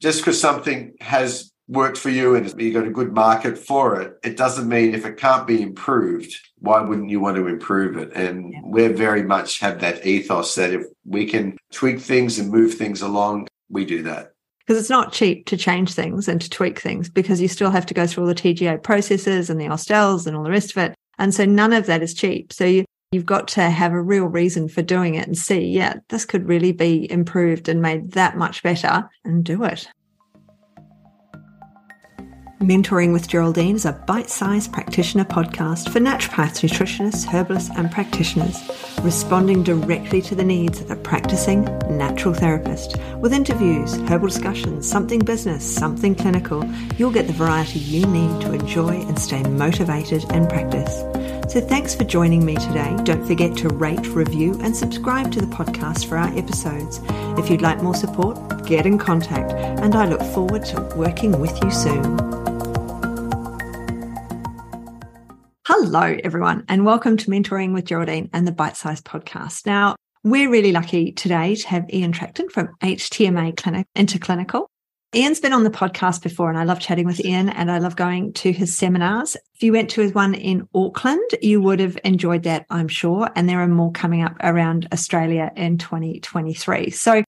just because something has worked for you and you've got a good market for it, it doesn't mean if it can't be improved, why wouldn't you want to improve it? And we very much have that ethos that if we can tweak things and move things along, we do that. Because it's not cheap to change things and to tweak things, because you still have to go through all the TGA processes and the Austels and all the rest of it. And so none of that is cheap. So you've got to have a real reason for doing it and see, this could really be improved and made that much better, and do it. Mentoring with Geraldine is a bite-sized practitioner podcast for naturopaths, nutritionists, herbalists and practitioners, responding directly to the needs of a practicing natural therapist. With interviews, herbal discussions, something business, something clinical, you'll get the variety you need to enjoy and stay motivated in practice. So thanks for joining me today. Don't forget to rate, review and subscribe to the podcast for our episodes. If you'd like more support, get in contact, and I look forward to working with you soon. Hello, everyone, and welcome to Mentoring with Geraldine and the Bite Size Podcast. Now, we're really lucky today to have Ian Tracton from HTMA Clinic, InterClinical. Ian's been on the podcast before, and I love chatting with Ian, and I love going to his seminars. If you went to his one in Auckland, you would have enjoyed that, I'm sure, and there are more coming up around Australia in 2023. So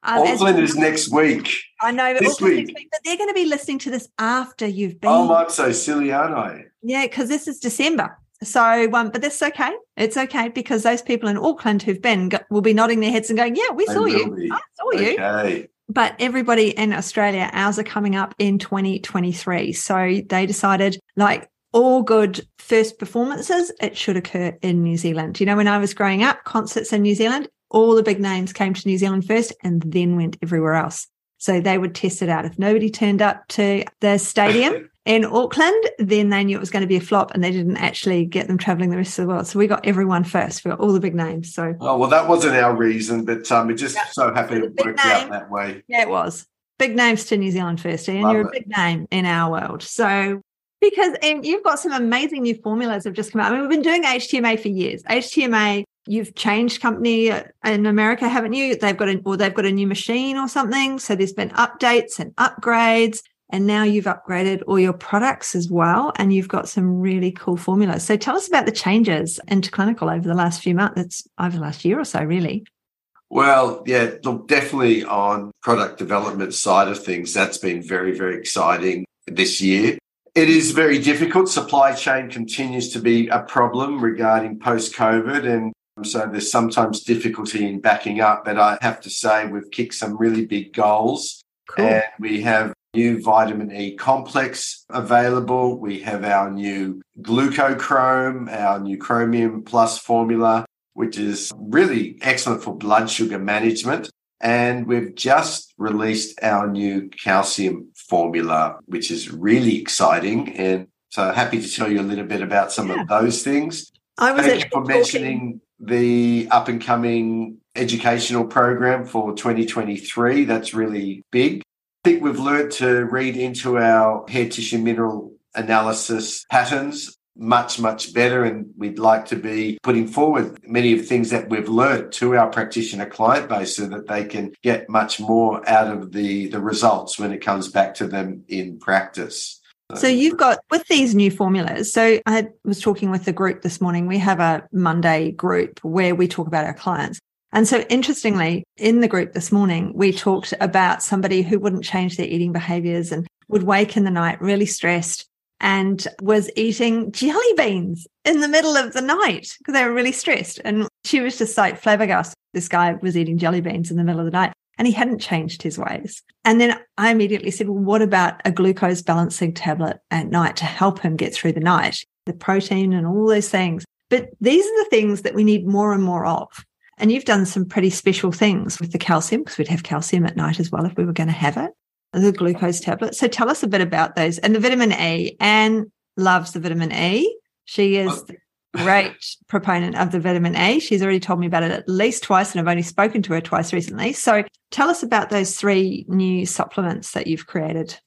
Auckland is next week. I know, but this week, but they're going to be listening to this after you've been. Oh, I'm so silly, aren't I? Yeah, because this is December. So, but that's okay. It's okay, because those people in Auckland who've been will be nodding their heads and going, "Yeah, we saw you. I saw you." Okay. But everybody in Australia, ours are coming up in 2023. So they decided, like all good first performances, it should occur in New Zealand. You know, when I was growing up, concerts in New Zealand, all the big names came to New Zealand first and then went everywhere else. So they would test it out. If nobody turned up to the stadium in Auckland, then they knew it was going to be a flop, and they didn't actually get them traveling the rest of the world. So we got everyone first. We got all the big names. So, oh, well, that wasn't our reason, but we're just so happy it worked out that way. Yeah, it was. Big names to New Zealand first, and you're a big name in our world. So, because you've got some amazing new formulas that have just come out. I mean, we've been doing HTMA for years. HTMA, you've changed company in America, haven't you? They've got a new machine or something. So there's been updates and upgrades, and now you've upgraded all your products as well, and you've got some really cool formulas. So tell us about the changes into clinical over the last few months. It's over the last year or so, really. Well, yeah, look, definitely on product development side of things, that's been very, very exciting this year. It is very difficult. Supply chain continues to be a problem regarding post-COVID, and so there's sometimes difficulty in backing up. But I have to say we've kicked some really big goals. Cool. And we have new vitamin E complex available. We have our new glucochrome, our new chromium plus formula, which is really excellent for blood sugar management. And we've just released our new calcium formula, which is really exciting. And so happy to tell you a little bit about some of those things. Thank you for mentioning the up-and-coming educational program for 2023. That's really big. I think we've learned to read into our hair tissue mineral analysis patterns much, much better, and we'd like to be putting forward many of the things that we've learned to our practitioner client base so that they can get much more out of the results when it comes back to them in practice. So you've got, with these new formulas, so I was talking with the group this morning. We have a Monday group where we talk about our clients. And so interestingly, in the group this morning, we talked about somebody who wouldn't change their eating behaviors and would wake in the night really stressed and was eating jelly beans in the middle of the night because they were really stressed. And she was just like flabbergasted. This guy was eating jelly beans in the middle of the night and he hadn't changed his ways. And then I immediately said, well, what about a glucose balancing tablet at night to help him get through the night? The protein and all those things. But these are the things that we need more and more of. And you've done some pretty special things with the calcium, because we'd have calcium at night as well if we were going to have it. The glucose tablet. So tell us a bit about those. And the vitamin E. Anne loves the vitamin E. She is the great proponent of the vitamin E. She's already told me about it at least twice, and I've only spoken to her twice recently. So tell us about those 3 new supplements that you've created.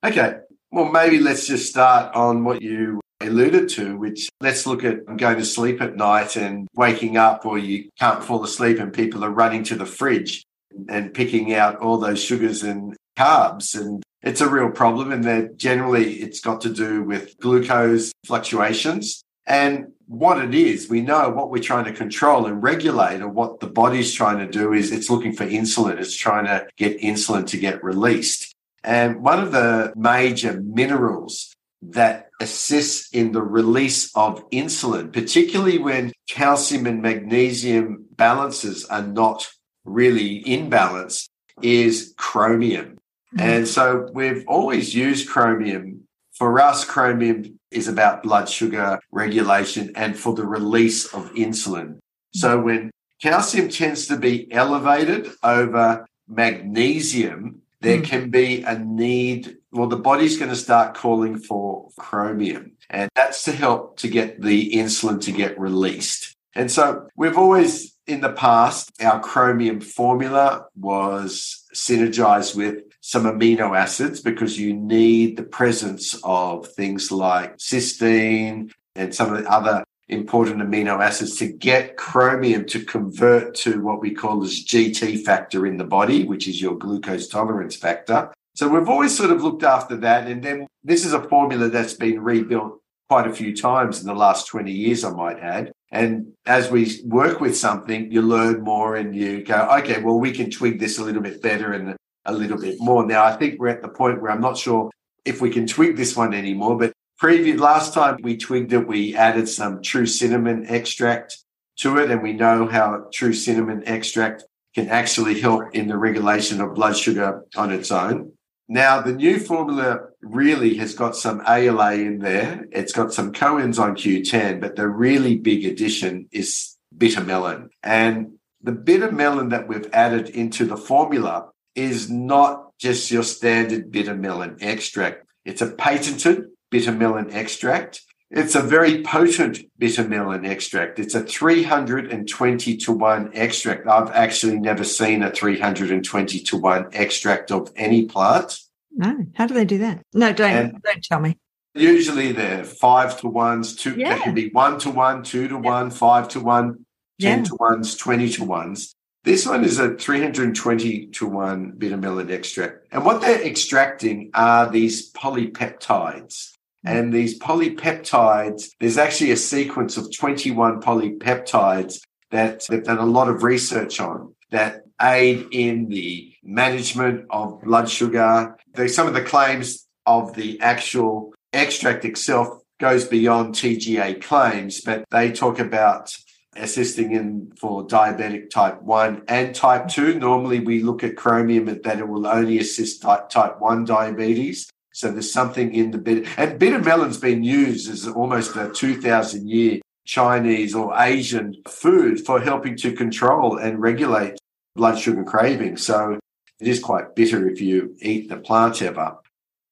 Okay. Well, maybe let's just start on what you alluded to, which let's look at going to sleep at night and waking up, or you can't fall asleep and people are running to the fridge and picking out all those sugars and carbs, and it's a real problem. And that generally it's got to do with glucose fluctuations. And what it is, we know what we're trying to control and regulate, or what the body's trying to do is it's looking for insulin. It's trying to get insulin to get released. And one of the major minerals that assists in the release of insulin, particularly when calcium and magnesium balances are not really in balance, is chromium. And so we've always used chromium. For us, chromium is about blood sugar regulation and for the release of insulin. So when calcium tends to be elevated over magnesium, there can be a need, well, the body's going to start calling for chromium, and that's to help to get the insulin to get released. And so we've always, in the past, our chromium formula was synergized with some amino acids, because you need the presence of things like cysteine and some of the other important amino acids to get chromium to convert to what we call this GT factor in the body, which is your glucose tolerance factor. So we've always sort of looked after that. And then this is a formula that's been rebuilt quite a few times in the last 20 years, I might add. And as we work with something, you learn more and you go, okay, well, we can tweak this a little bit better and a little bit more. Now, I think we're at the point where I'm not sure if we can tweak this one anymore, but last time we twigged it, we added some true cinnamon extract to it, and we know how true cinnamon extract can actually help in the regulation of blood sugar on its own. Now, the new formula really has got some ALA in there. It's got some coenzyme Q10, but the really big addition is bitter melon. And the bitter melon that we've added into the formula is not just your standard bitter melon extract. It's a patented bitter melon extract. It's a very potent bitter melon extract. It's a 320-to-1 extract. I've actually never seen a 320-to-1 extract of any plant. No. How do they do that? No, don't tell me. Usually they're 5-to-1s, they can be 1-to-1, 2-to-1, 5-to-1, 10-to-1s, 20-to-1s. This one is a 320-to-1 bitter melon extract. And what they're extracting are these polypeptides. And these polypeptides, there's actually a sequence of 21 polypeptides that they've done a lot of research on that aid in the management of blood sugar. Some of the claims of the actual extract itself goes beyond TGA claims, but they talk about assisting in for diabetic type 1 and type 2. Normally we look at chromium that it will only assist type 1 diabetes. So there's something in the bitter. And bitter melon's been used as almost a 2,000-year Chinese or Asian food for helping to control and regulate blood sugar cravings. So it is quite bitter if you eat the plant ever.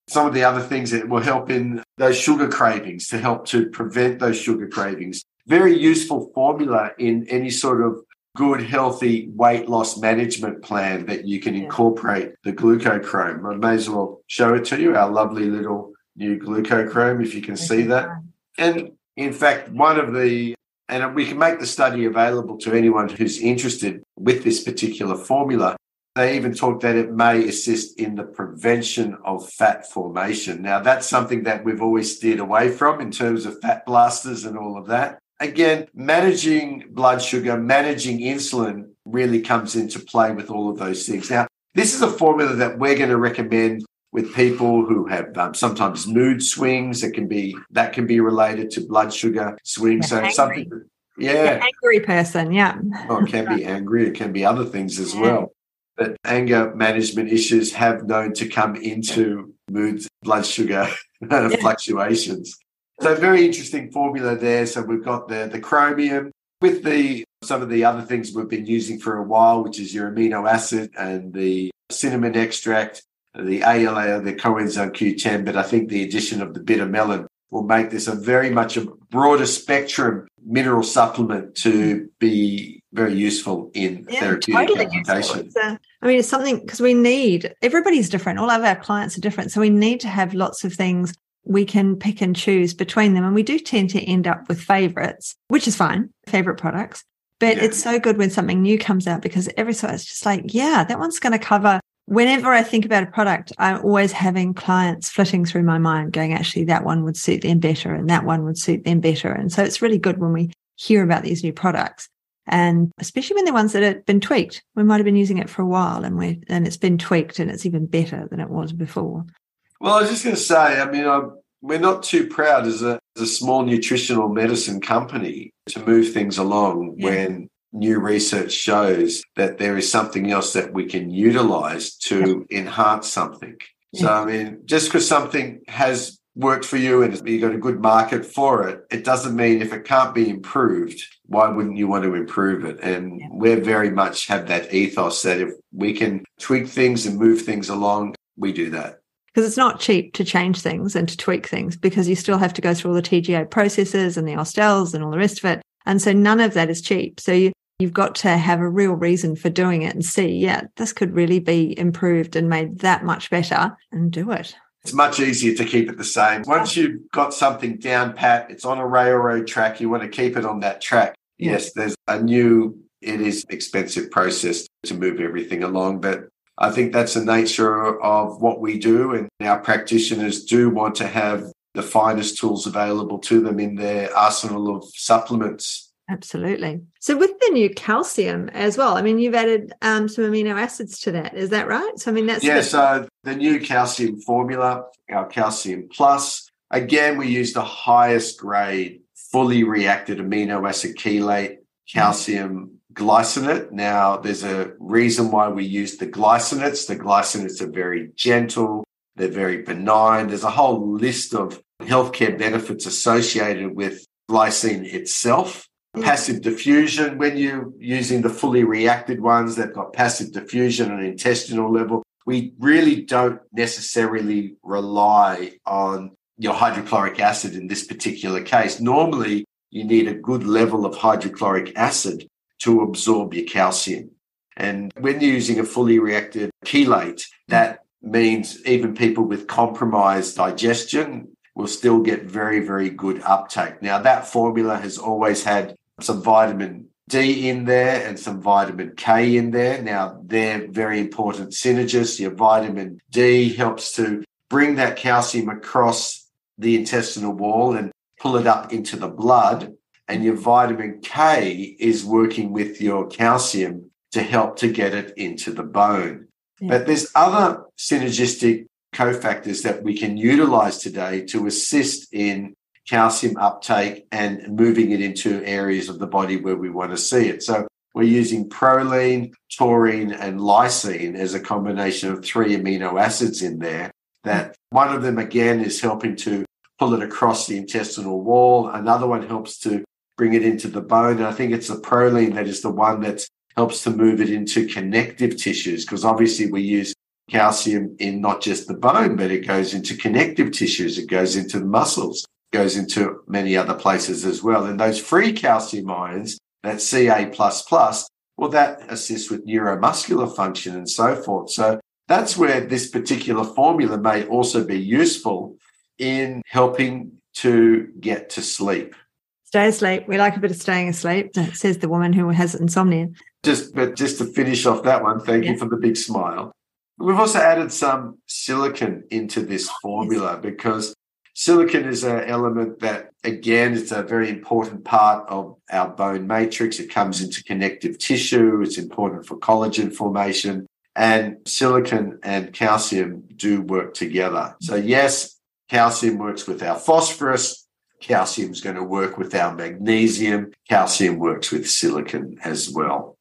Some of the other things that will help in those sugar cravings, to help to prevent those sugar cravings. Very useful formula in any sort of good, healthy weight loss management plan that you can incorporate the glucochrome. I may as well show it to you, our lovely little new glucochrome, if you can see that. And in fact, and we can make the study available to anyone who's interested with this particular formula. They even talk that it may assist in the prevention of fat formation. Now, that's something that we've always steered away from in terms of fat blasters and all of that. Again, managing blood sugar, managing insulin really comes into play with all of those things. Now, this is a formula that we're going to recommend with people who have sometimes mood swings. That can be related to blood sugar swings. So something, an angry person, Well, it can be angry. It can be other things as well. But anger management issues have known to come into moods, blood sugar fluctuations. So very interesting formula there. So we've got the chromium with some of the other things we've been using for a while, which is your amino acid and the cinnamon extract, the ALA, the coenzyme Q10. But I think the addition of the bitter melon will make this a very much a broader spectrum mineral supplement to be very useful in therapeutic application. It's something, because everybody's different. All of our clients are different. So we need to have lots of things we can pick and choose between them. And we do tend to end up with favorites, which is fine, favorite products. But it's so good when something new comes out, because every so it's just like, that one's going to cover whenever I think about a product, I'm always having clients flitting through my mind going, actually, that one would suit them better and that one would suit them better. And so it's really good when we hear about these new products, and especially when they're ones that have been tweaked. We might have been using it for a while and it's been tweaked and it's even better than it was before. Well, I was just going to say, I mean, we're not too proud as a small nutritional medicine company to move things along when new research shows that there is something else that we can utilize to enhance something. So, I mean, just because something has worked for you and you've got a good market for it, it doesn't mean if it can't be improved, why wouldn't you want to improve it? And we very much have that ethos that if we can tweak things and move things along, we do that. Because it's not cheap to change things and to tweak things, because you still have to go through all the TGA processes and the hostels and all the rest of it. And so none of that is cheap. So you've got to have a real reason for doing it and see, this could really be improved and made that much better, and do it. It's much easier to keep it the same. Once you've got something down pat, it's on a railroad track, you want to keep it on that track. Yes, there's it is expensive process to move everything along, but I think that's the nature of what we do, and our practitioners do want to have the finest tools available to them in their arsenal of supplements. Absolutely. So with the new calcium as well, I mean, you've added some amino acids to that. Is that right? So, I mean, that's... So the new calcium formula, our Calcium Plus, again, we use the highest grade, fully reacted amino acid chelate, calcium glycinate. Now, there's a reason why we use the glycinates. The glycinates are very gentle. They're very benign. There's a whole list of healthcare benefits associated with glycine itself. Passive diffusion, when you're using the fully reacted ones, they've got passive diffusion on an intestinal level. We really don't necessarily rely on your hydrochloric acid in this particular case. Normally, you need a good level of hydrochloric acid to absorb your calcium. And when you're using a fully reacted chelate, that means even people with compromised digestion will still get very, very good uptake. Now, that formula has always had some vitamin D in there and some vitamin K in there. Now, they're very important synergists. Your vitamin D helps to bring that calcium across the intestinal wall and pull it up into the blood. And your vitamin K is working with your calcium to help to get it into the bone. But there's other synergistic cofactors that we can utilize today to assist in calcium uptake and moving it into areas of the body where we want to see it. So we're using proline, taurine, and lysine as a combination of 3 amino acids in there. That one of them, again, is helping to pull it across the intestinal wall. Another one helps to bring it into the bone. And I think it's the proline that is the one that helps to move it into connective tissues, because obviously we use calcium in not just the bone, but it goes into connective tissues. It goes into the muscles, goes into many other places as well. And those free calcium ions, that Ca++, well, that assists with neuromuscular function and so forth. So that's where this particular formula may also be useful in helping to get to sleep. Stay asleep. We like a bit of staying asleep, says the woman who has insomnia. Just to finish off that one, thank you for the big smile. We've also added some silicon into this formula because silicon is an element that, again, it's a very important part of our bone matrix. It comes into connective tissue. It's important for collagen formation. And silicon and calcium do work together. So, yes, calcium works with our phosphorus. Calcium is going to work with our magnesium. Calcium works with silicon as well.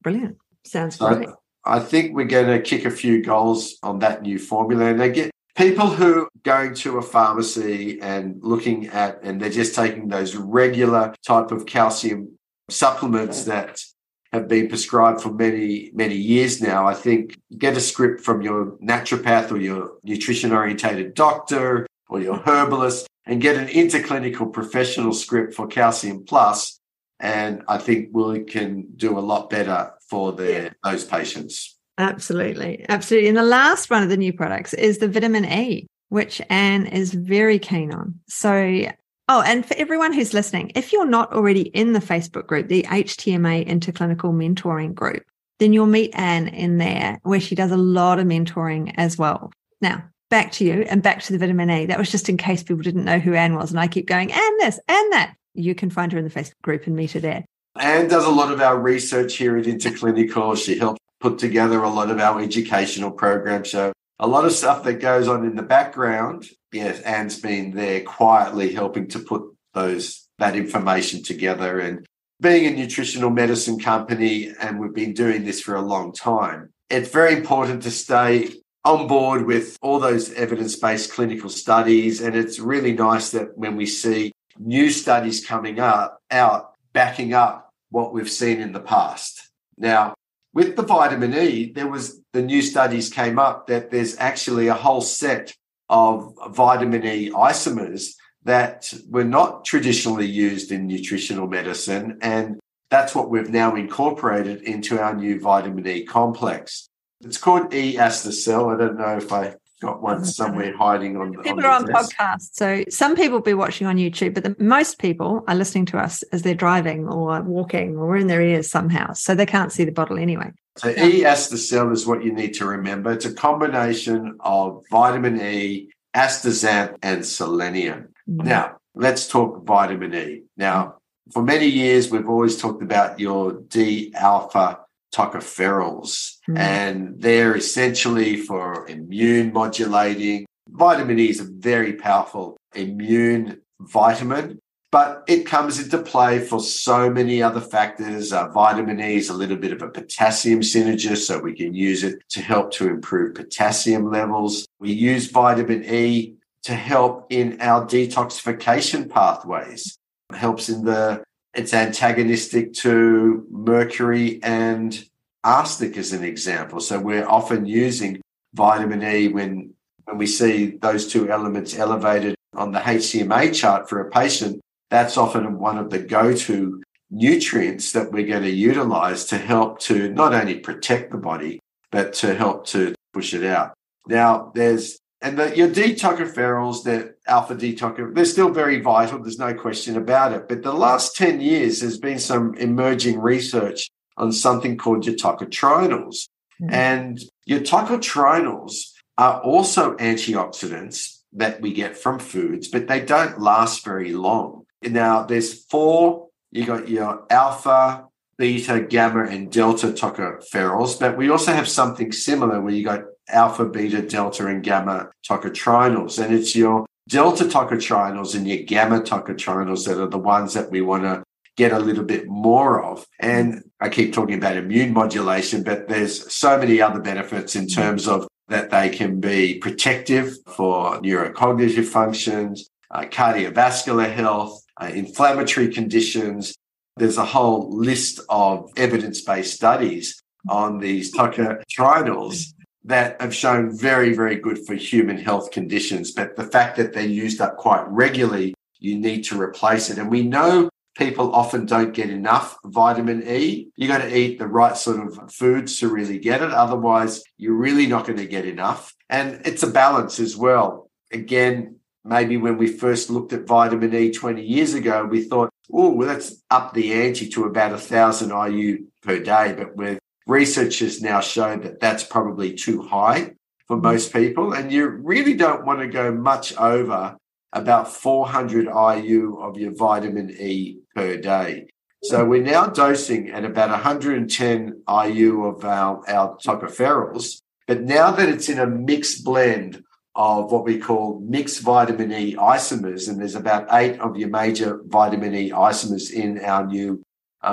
Brilliant. Sounds great. I think we're going to kick a few goals on that new formula. And they get people who are going to a pharmacy and looking at, and they're just taking those regular type of calcium supplements that have been prescribed for many, many years now. I think get a script from your naturopath or your nutrition-orientated doctor or your herbalist and get an InterClinical professional script for Calcium Plus. And I think we can do a lot better for those patients. Absolutely. Absolutely. And the last one of the new products is the vitamin E, which Anne is very keen on. So, and for everyone who's listening, if you're not already in the Facebook group, the HTMA InterClinical Mentoring Group, then you'll meet Anne in there, where she does a lot of mentoring as well. Now, back to you and back to the vitamin E. That was just in case people didn't know who Anne was. And I keep going, Anne this, Anne that. You can find her in the Facebook group and meet her there. Anne does a lot of our research here at InterClinical. She helped put together a lot of our educational programs. So a lot of stuff that goes on in the background, yes, Anne's been there quietly helping to put that information together. And being a nutritional medicine company, and we've been doing this for a long time, it's very important to stay on board with all those evidence-based clinical studies. And it's really nice that when we see new studies coming out backing up what we've seen in the past. Now, with the vitamin E, the new studies came up that there's actually a whole set of vitamin E isomers that were not traditionally used in nutritional medicine. And that's what we've now incorporated into our new vitamin E complex. It's called E-Astacel. I don't know if I got one somewhere hiding on the People are on podcasts. So some people will be watching on YouTube, but most people are listening to us as they're driving or walking or in their ears somehow. So they can't see the bottle anyway. So E-Astacel is what you need to remember. It's a combination of vitamin E, astaxanthin, and selenium. Now, let's talk vitamin E. Now, for many years, we've always talked about your D-alpha tocopherols, and they're essentially for immune modulating. Vitamin E is a very powerful immune vitamin, but it comes into play for so many other factors. Vitamin E is a little bit of a potassium synergist, so we can use it to help to improve potassium levels. We use vitamin E to help in our detoxification pathways. It helps it's antagonistic to mercury and arsenic as an example. So we're often using vitamin E when we see those two elements elevated on the HCMA chart for a patient. That's often one of the go-to nutrients that we're going to utilize to help to not only protect the body, but to help to push it out. Now, your D-tocopherols, the alpha D-tocopherols, they're still very vital. There's no question about it. But the last 10 years, there's been some emerging research on something called your tocotrienols. And your tocotrienols are also antioxidants that we get from foods, but they don't last very long. Now, there's four. You got your alpha, beta, gamma, and delta tocopherols, but we also have something similar where you got alpha, beta, delta, and gamma tocotrienols. And it's your delta tocotrienols and your gamma tocotrienols that are the ones that we want to get a little bit more of. And I keep talking about immune modulation, but there's so many other benefits in terms of that they can be protective for neurocognitive functions, cardiovascular health, inflammatory conditions. There's a whole list of evidence-based studies on these tocotrienols that have shown very, very good for human health conditions. But the fact that they're used up quite regularly, you need to replace it. And we know people often don't get enough vitamin E. You got to eat the right sort of foods to really get it. Otherwise, you're really not going to get enough. And it's a balance as well. Again, maybe when we first looked at vitamin E 20 years ago, we thought, oh, well, let's up the ante to about 1,000 IU per day. But with researchers now show that that's probably too high for most people. And you really don't want to go much over about 400 IU of your vitamin E per day. So we're now dosing at about 110 IU of our tocopherols. But now that it's in a mixed blend of what we call mixed vitamin E isomers, and there's about 8 of your major vitamin E isomers in our new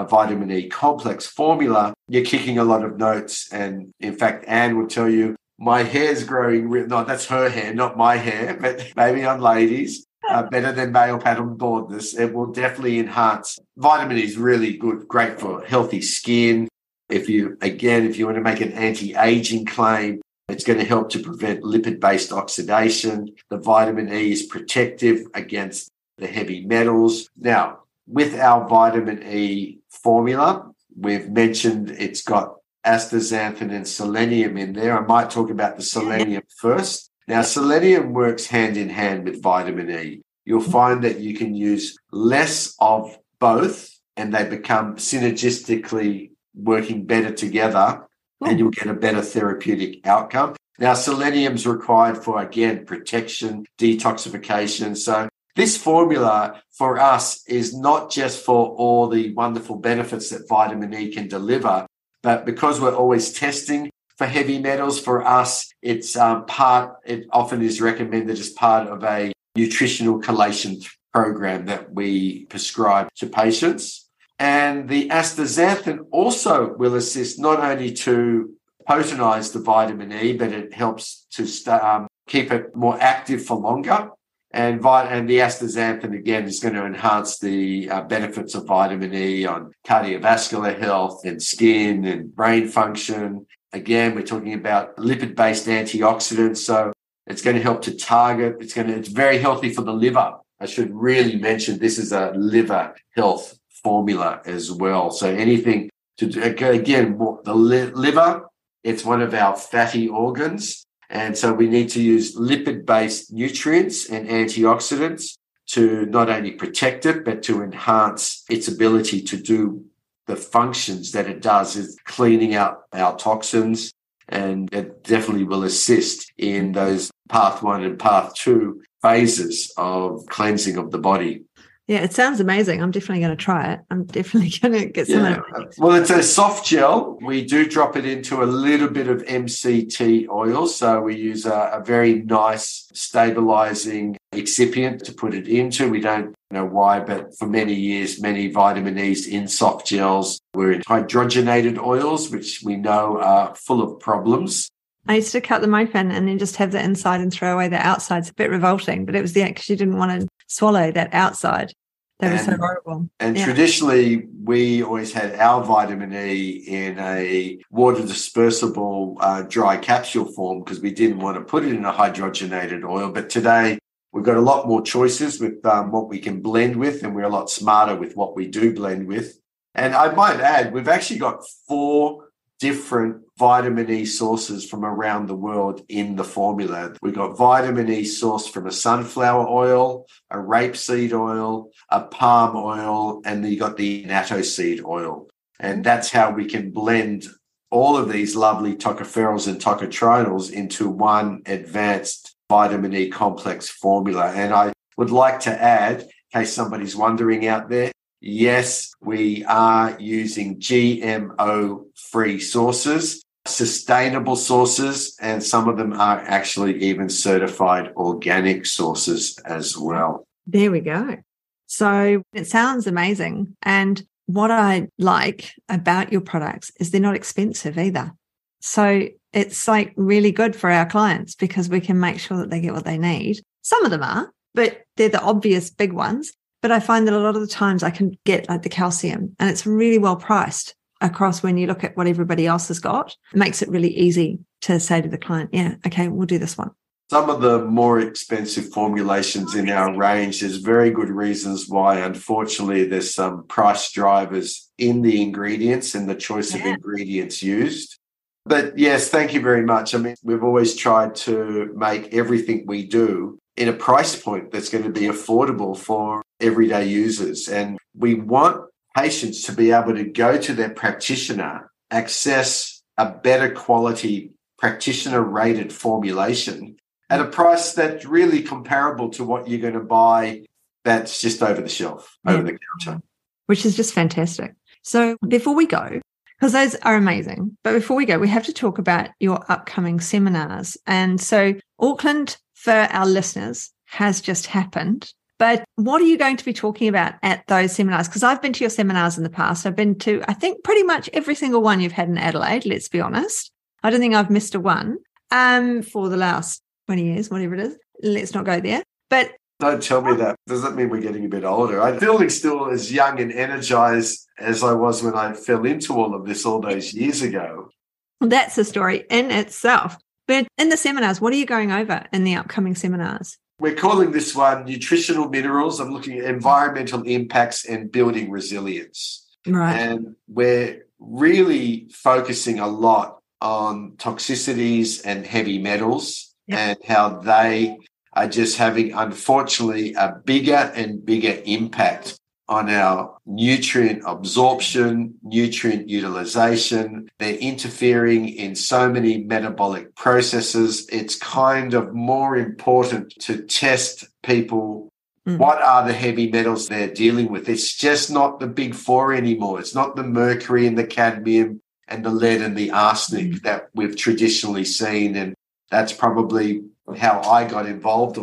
vitamin E complex formula, you're kicking a lot of notes. And in fact, Anne will tell you, my hair's growing. No, that's her hair, not my hair, but maybe on ladies, better than male pattern baldness. It will definitely enhance. Vitamin E is really good, great for healthy skin. If you want to make an anti-aging claim, it's going to help to prevent lipid-based oxidation. The vitamin E is protective against the heavy metals. Now, with our vitamin E formula, we've mentioned it's got astaxanthin and selenium in there. I might talk about the selenium first. Now, selenium works hand in hand with vitamin E. You'll find that you can use less of both and they become synergistically working better together, and you'll get a better therapeutic outcome. Now, selenium's required for, again, protection, detoxification. So this formula for us is not just for all the wonderful benefits that vitamin E can deliver, but because we're always testing for heavy metals, for us, it often is recommended as part of a nutritional chelation program that we prescribe to patients. And the astaxanthin also will assist not only to potentize the vitamin E, but it helps to keep it more active for longer. And the astaxanthin, again, is going to enhance the benefits of vitamin E on cardiovascular health and skin and brain function. Again, we're talking about lipid-based antioxidants, so it's going to help to target. It's very healthy for the liver. I should really mention this is a liver health formula as well. So anything to do, again, the liver, it's one of our fatty organs. And so we need to use lipid-based nutrients and antioxidants to not only protect it, but to enhance its ability to do the functions that it does, is cleaning out our toxins. And it definitely will assist in those path 1 and path 2 phases of cleansing of the body. Yeah, it sounds amazing. I'm definitely going to try it. I'm definitely going to get some of it. Well, it's a soft gel. We do drop it into a little bit of MCT oil. So we use a very nice stabilizing excipient to put it into. We don't know why, but for many years, many vitamin E's in soft gels were in hydrogenated oils, which we know are full of problems. I used to cut them open and then just have the inside and throw away the outside. It's a bit revolting, but it was because you didn't want to swallow that outside. That was so horrible. And traditionally, we always had our vitamin E in a water dispersible dry capsule form because we didn't want to put it in a hydrogenated oil. But today, we've got a lot more choices with what we can blend with, and we're a lot smarter with what we do blend with. And I might add, we've actually got 4 different vitamin E sources from around the world in the formula. We've got vitamin E sourced from a sunflower oil, a rapeseed oil, a palm oil, and then you got the natto seed oil. And that's how we can blend all of these lovely tocopherols and tocotrienols into one advanced vitamin E complex formula. And I would like to add, in case somebody's wondering out there, yes, we are using GMO-free sources, sustainable sources, and some of them are actually even certified organic sources as well. There we go. So it sounds amazing. And what I like about your products is they're not expensive either. So it's like really good for our clients because we can make sure that they get what they need. Some of them are, but they're the obvious big ones. But I find that a lot of the times I can get like the calcium and it's really well priced across when you look at what everybody else has got. It makes it really easy to say to the client, yeah, okay, we'll do this one. Some of the more expensive formulations in our range, there's very good reasons why, unfortunately, there's some price drivers in the ingredients and the choice of ingredients used. But yes, thank you very much. I mean, we've always tried to make everything we do in a price point that's going to be affordable for everyday users. And we want patients to be able to go to their practitioner, access a better quality practitioner-rated formulation at a price that's really comparable to what you're going to buy that's just over the shelf, over the counter. Which is just fantastic. So before we go, because those are amazing, but before we go, we have to talk about your upcoming seminars. And so Auckland, for our listeners, has just happened. But what are you going to be talking about at those seminars? Because I've been to your seminars in the past. I've been to, I think, pretty much every single one you've had in Adelaide, let's be honest. I don't think I've missed a one for the last 20 years, whatever it is. Let's not go there. But don't tell me that. Does that mean we're getting a bit older? I'm feeling still as young and energized as I was when I fell into all of this all those years ago. That's a story in itself. But in the seminars, what are you going over in the upcoming seminars? We're calling this one Nutritional Minerals. I'm looking at environmental impacts and building resilience. Right. And we're really focusing a lot on toxicities and heavy metals and how they are just having, unfortunately, a bigger and bigger impact on our nutrient absorption, nutrient utilization. They're interfering in so many metabolic processes. It's kind of more important to test people. What are the heavy metals they're dealing with? It's just not the big four anymore. It's not the mercury and the cadmium and the lead and the arsenic that we've traditionally seen. And that's probably how I got involved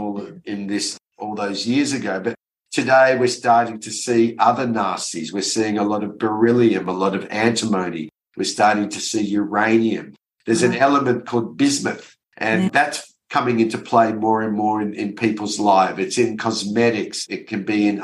in this all those years ago. But today we're starting to see other nasties. We're seeing a lot of beryllium, a lot of antimony. We're starting to see uranium. There's an element called bismuth, and that's coming into play more and more in people's lives. It's in cosmetics. It can be in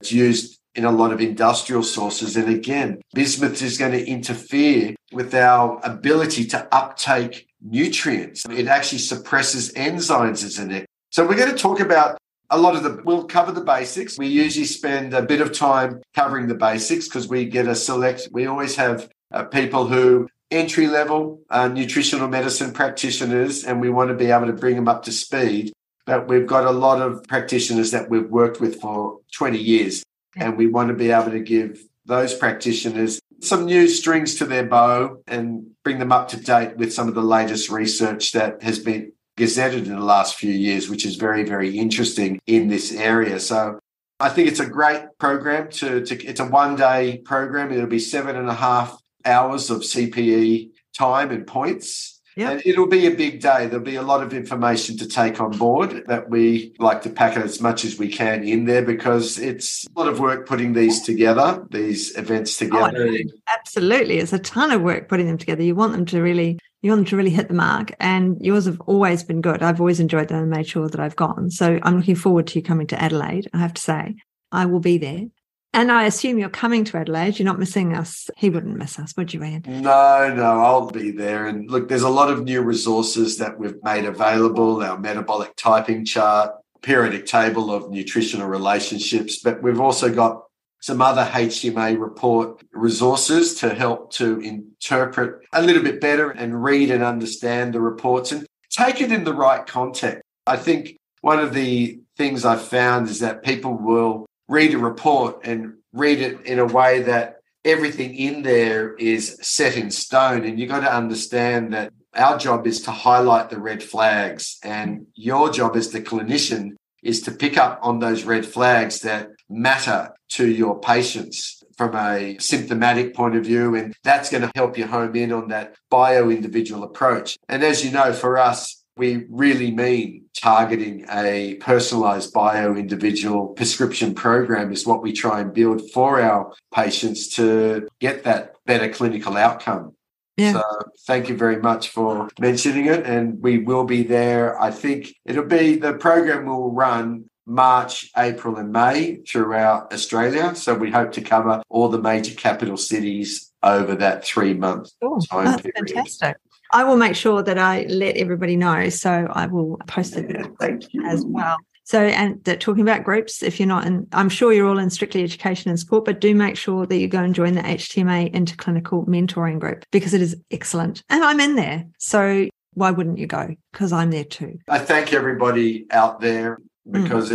it's used in a lot of industrial sources. And again, bismuth is going to interfere with our ability to uptake nutrients. It actually suppresses enzymes, isn't it? So we're going to talk about we'll cover the basics. We usually spend a bit of time covering the basics because we always have people who entry-level nutritional medicine practitioners, and we want to be able to bring them up to speed. But we've got a lot of practitioners that we've worked with for 20 years, and we want to be able to give those practitioners some new strings to their bow and bring them up to date with some of the latest research that has been gazetted in the last few years, which is very, very interesting in this area. So I think it's a great program. It's a one-day program. It'll be 7.5 hours of CPE time and points. And it'll be a big day. There'll be a lot of information to take on board that we like to pack as much as we can in there because it's a lot of work putting these events together. Oh, absolutely. It's a ton of work putting them together. You want them to really hit the mark, and yours have always been good. I've always enjoyed them and made sure that I've gone. So I'm looking forward to you coming to Adelaide. I have to say, I will be there. And I assume you're coming to Adelaide. You're not missing us. He wouldn't miss us, would you, Ian? No, I'll be there. And look, there's a lot of new resources that we've made available, our metabolic typing chart, periodic table of nutritional relationships, but we've also got some other HTMA report resources to help to interpret a little bit better and read and understand the reports and take it in the right context. I think one of the things I've found is that people will read a report and read it in a way that everything in there is set in stone. And you've got to understand that our job is to highlight the red flags, and your job as the clinician is to pick up on those red flags that matter to your patients from a symptomatic point of view. And that's going to help you home in on that bio-individual approach. And as you know, for us, we really mean targeting a personalized bio-individual prescription program is what we try and build for our patients to get that better clinical outcome. Yeah. So thank you very much for mentioning it. And we will be there. I think the program will run March, April and May throughout Australia. So we hope to cover all the major capital cities over that 3-month time period. Fantastic. I will make sure that I let everybody know. So I will post it as well. So, and talking about groups, if you're not in, I'm sure you're all in Strictly Education and Sport, but do make sure that you go and join the HTMA InterClinical mentoring group because it is excellent. And I'm in there. So why wouldn't you go? Because I'm there too. I thank everybody out there because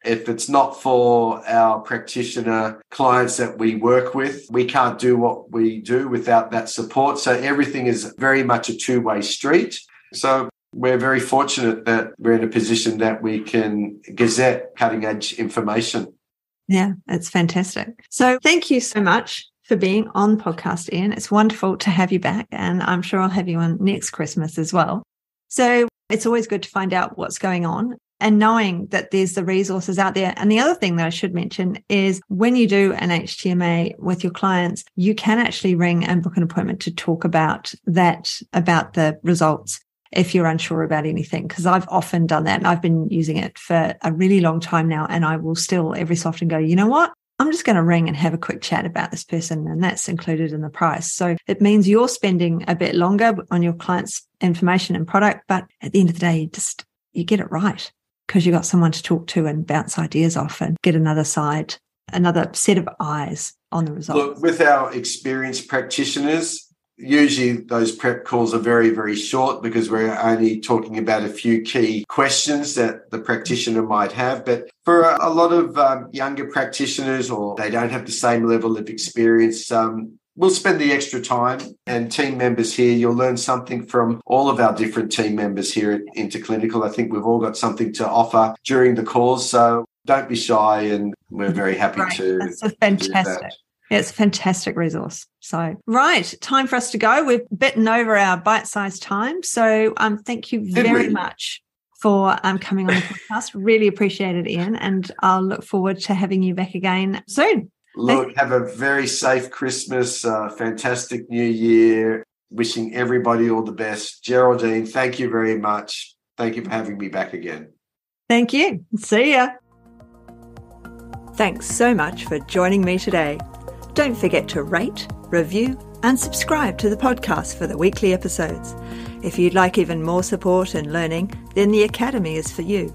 if it's not for our practitioner clients that we work with, we can't do what we do without that support. So everything is very much a two-way street. So we're very fortunate that we're in a position that we can gazette cutting-edge information. Yeah, it's fantastic. So thank you so much for being on the podcast, Ian. It's wonderful to have you back, and I'm sure I'll have you on next Christmas as well. So it's always good to find out what's going on and knowing that there's the resources out there. And the other thing that I should mention is when you do an HTMA with your clients, you can actually ring and book an appointment to talk about the results if you're unsure about anything, because I've often done that. And I've been using it for a really long time now. And I will still every so often go, you know what? I'm just going to ring and have a quick chat about this person, and that's included in the price. So it means you're spending a bit longer on your client's information and product, but at the end of the day, you get it right because you've got someone to talk to and bounce ideas off and get another set of eyes on the results. Look, with our experienced practitioners, Usually those prep calls are very, very short because we're only talking about a few key questions that the practitioner might have. But for a lot of younger practitioners, or they don't have the same level of experience, we'll spend the extra time, and team members here, you'll learn something from all of our different team members here at InterClinical. I think we've all got something to offer during the calls, so don't be shy, and we're very happy to. That's a fantastic. It's a fantastic resource. So, right, time for us to go. We've bitten over our bite-sized time. So, thank you very much for coming on the podcast. Really appreciate it, Ian, and I'll look forward to having you back again soon. Look, have a very safe Christmas, fantastic New Year. Wishing everybody all the best. Geraldine, thank you very much. Thank you for having me back again. Thank you. See ya. Thanks so much for joining me today. Don't forget to rate, review, and subscribe to the podcast for the weekly episodes. If you'd like even more support and learning, then the Academy is for you.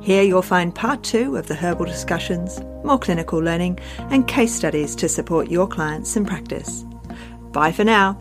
Here you'll find part 2 of the herbal discussions, more clinical learning, and case studies to support your clients in practice. Bye for now.